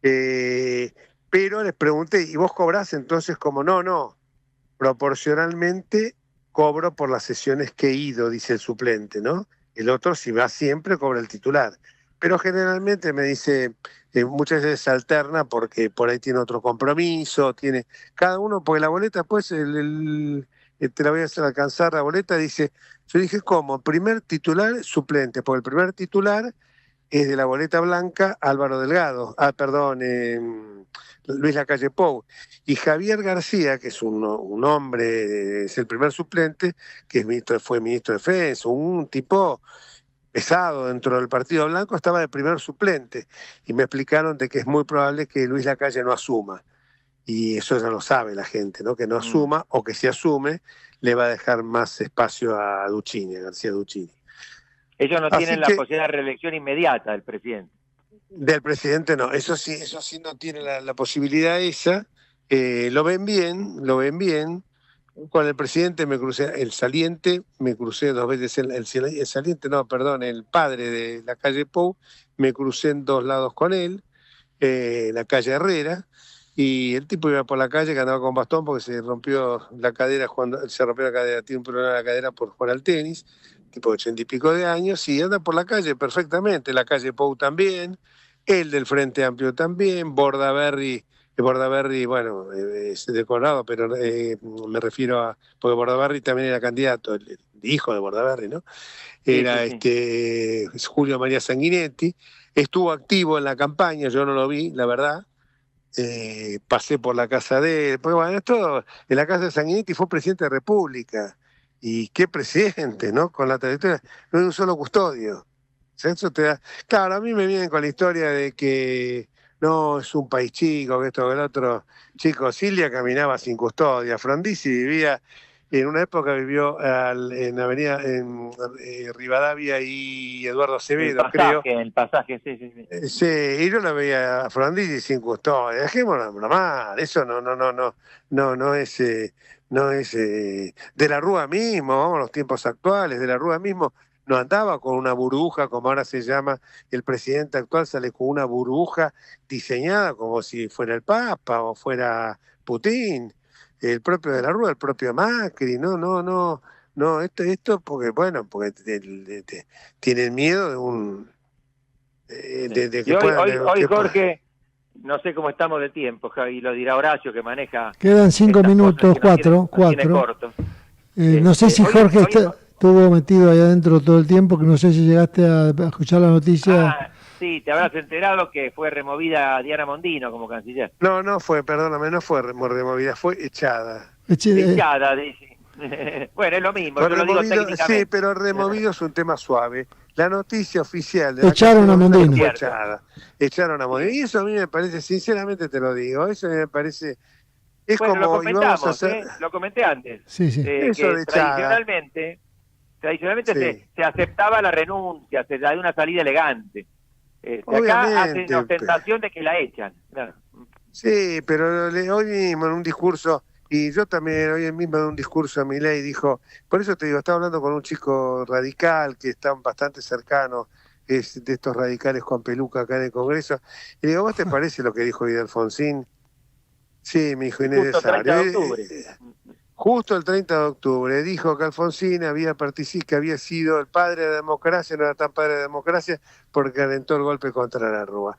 Pero les pregunté, ¿y vos cobrás? Entonces, como no, proporcionalmente cobro por las sesiones que he ido, dice el suplente, ¿no? El otro, si va siempre, cobra el titular. Pero generalmente me dice, muchas veces se alterna porque por ahí tiene otro compromiso, tiene cada uno, porque la boleta, pues, te la voy a hacer alcanzar la boleta, dice, yo dije, ¿cómo? Primer titular, suplente, porque el primer titular es de la boleta blanca, Álvaro Delgado, Luis Lacalle Pou, y Javier García, que es un hombre, es el primer suplente, que fue ministro de Defensa, un tipo pesado dentro del Partido Blanco, estaba de primer suplente, y me explicaron de que es muy probable que Luis Lacalle no asuma, y eso ya lo sabe la gente, ¿no? Que no asuma, o que si asume, le va a dejar más espacio a Duccini, a García Duccini. Ellos no tienen la posibilidad de reelección inmediata del presidente. Del presidente no, eso sí no tiene la posibilidad esa. Lo ven bien. Con el presidente me crucé, el saliente, me crucé 2 veces, el padre de Lacalle Pou, me crucé en 2 lados con él, la calle Herrera, y el tipo iba por la calle que andaba con bastón porque se rompió la cadera, tiene un problema en la cadera por jugar al tenis, tipo de 80 y pico de años, y anda por la calle perfectamente, la calle Pou también, el del Frente Amplio también, Bordaberry, bueno, es decorado, pero me refiero a, porque Bordaberry también era candidato, el hijo de Bordaberry, ¿no? Era sí. Julio María Sanguinetti, estuvo activo en la campaña, yo no lo vi, la verdad. Pasé por la casa de él, porque bueno, esto, en la casa de Sanguinetti fue presidente de República. Y qué presidente, ¿no? Con la trayectoria, no hay un solo custodio. Eso te da... Claro, a mí me vienen con la historia de que no, es un país chico, que esto, que el otro. Chicos, Silvia caminaba sin custodia, Frondizi vivía en una época vivió en Avenida Rivadavia y Eduardo Acevedo, creo. El pasaje, sí. Sí, y yo la veía a Frondizi sin custodia. Dejémosla mal, eso no es de la Rúa mismo, vamos a los tiempos actuales, de la Rúa mismo no andaba con una burbuja, como ahora se llama, el presidente actual sale con una burbuja diseñada como si fuera el Papa o fuera Putin, el propio de la Rúa, el propio Macri, no, esto porque tienen miedo de un... Hoy Jorge, no sé cómo estamos de tiempo, Javi, lo dirá Horacio que maneja... Quedan 5 minutos, 4. No sé si Jorge estuvo metido ahí adentro todo el tiempo, que no sé si llegaste a escuchar la noticia. Sí, te habrás enterado que fue removida Diana Mondino como canciller. No fue removida, fue echada. Echada, dice. Bueno, es lo mismo. Sí, pero removido es un tema suave. La noticia oficial de echaron a Mondino. Echaron a Mondino. Y eso a mí me parece, sinceramente te lo digo, eso a mí me parece... Es bueno, como... lo comentamos, lo comenté antes. Sí. Eso de tradicionalmente sí. se aceptaba la renuncia, se da una salida elegante. Acá hacen la ostentación de que la echan. Claro. Sí, pero hoy mismo en un discurso, y yo también hoy mismo en un discurso a Milei dijo, por eso te digo, estaba hablando con un chico radical que está bastante cercano, es de estos radicales con peluca acá en el Congreso, y le digo, ¿vos te parece lo que dijo Guido Alfonsín? Sí, me dijo, innecesario. Justo el 30 de octubre dijo que Alfonsín que había sido el padre de la democracia, no era tan padre de la democracia, porque alentó el golpe contra la Rúa.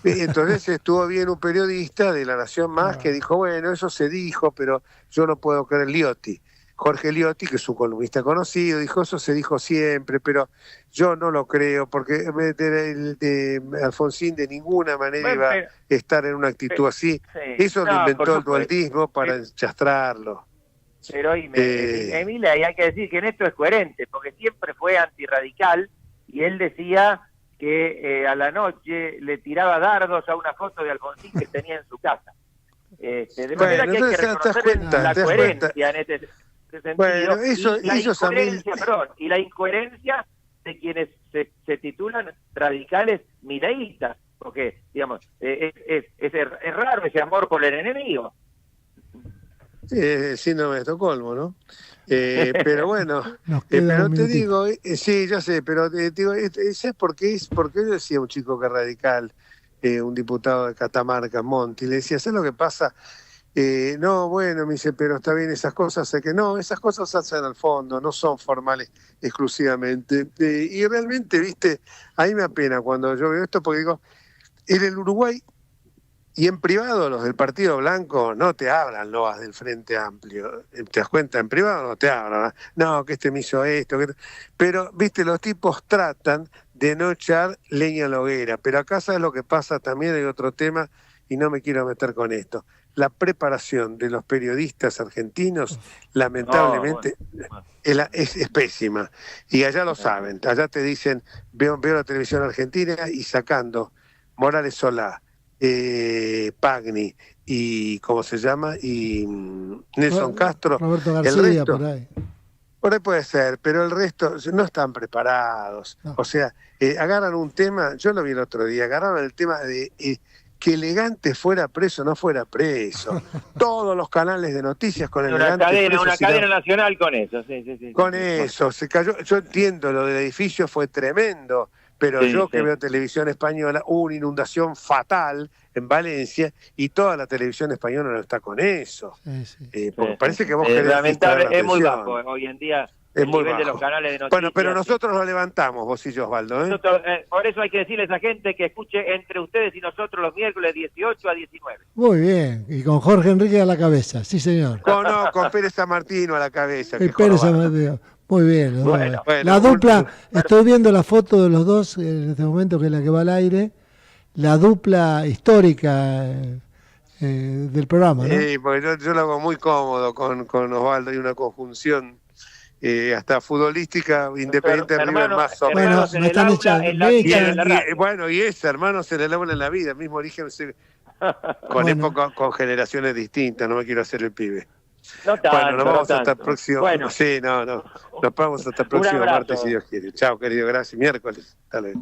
Entonces estuvo bien un periodista de La Nación Más que dijo, bueno, eso se dijo, pero yo no puedo creer. Jorge Liotti, que es un columnista conocido, dijo, eso se dijo siempre, pero yo no lo creo, porque Alfonsín de ninguna manera iba a estar en una actitud así. Eso lo inventó el dualdismo para enchastrarlo. Pero Emilia, hay que decir que en esto es coherente, porque siempre fue antirradical, y él decía que a la noche le tiraba dardos a una foto de Alfonsín que tenía en su casa. De manera que hay que reconocer la coherencia en este sentido. Bueno, y la incoherencia de quienes se titulan radicales mileístas, porque, digamos, es raro ese amor por el enemigo. Sí, síndrome de Estocolmo, ¿no? Pero bueno, pero te digo, sí, ya sé, pero te digo, ¿sabes por qué? Porque yo decía un chico que es radical, un diputado de Catamarca, Monti, le decía, ¿sabes lo que pasa? No, bueno, me dice, pero está bien, esas cosas se hacen al fondo, no son formales exclusivamente. Y realmente, viste, a mí me apena cuando yo veo esto, porque digo, en el Uruguay y en privado los del Partido Blanco no te hablan loas del Frente Amplio. ¿Te das cuenta? En privado no te hablan. No, que me hizo esto. Pero, viste, los tipos tratan de no echar leña a la hoguera. Pero acá, ¿sabes lo que pasa? También hay otro tema, y no me quiero meter con esto. La preparación de los periodistas argentinos, lamentablemente, es pésima. Y allá lo saben. Allá te dicen, veo la televisión argentina y sacando Morales Solá, Pagni y ¿cómo se llama? Y Nelson Castro. Roberto García, el resto, por ahí. Por ahí puede ser, pero el resto no están preparados. No. O sea, agarran un tema, yo lo vi el otro día, agarraron el tema de que Elegante fuera preso, no fuera preso. Todos los canales de noticias con Elegante preso. Una cadena nacional con eso, sí. Con eso, se cayó. Yo entiendo, lo del edificio fue tremendo, pero que veo televisión española, hubo una inundación fatal en Valencia y toda la televisión española no está con eso. Parece que vos querés lamentable, es muy bajo hoy en día. Es el muy nivel bajo. De los canales de noticias. Bueno, pero nosotros lo levantamos, vos y yo, Osvaldo. Por eso hay que decirle a esa gente que escuche entre ustedes y nosotros los miércoles 18 a 19. Muy bien, y con Jorge Enrique a la cabeza, sí señor. Con Pérez San Martino a la cabeza. Pérez San Martino. Muy bien. Bueno, la dupla, estoy viendo la foto de los dos en este momento, que es la que va al aire, la dupla histórica del programa, ¿no? Sí, porque yo lo hago muy cómodo con Osvaldo, hay una conjunción hasta futbolística, Independiente de River más o menos. Bueno, me están echando. Bueno, y es hermanos en el aula en la vida, mismo origen, con época, con generaciones distintas, no me quiero hacer el pibe. No tanto, bueno, nos vamos no hasta el tanto. próximo. Bueno. Sí, no. Nos vamos hasta el próximo martes, si Dios quiere. Chao, querido, gracias. Miércoles. Hasta luego.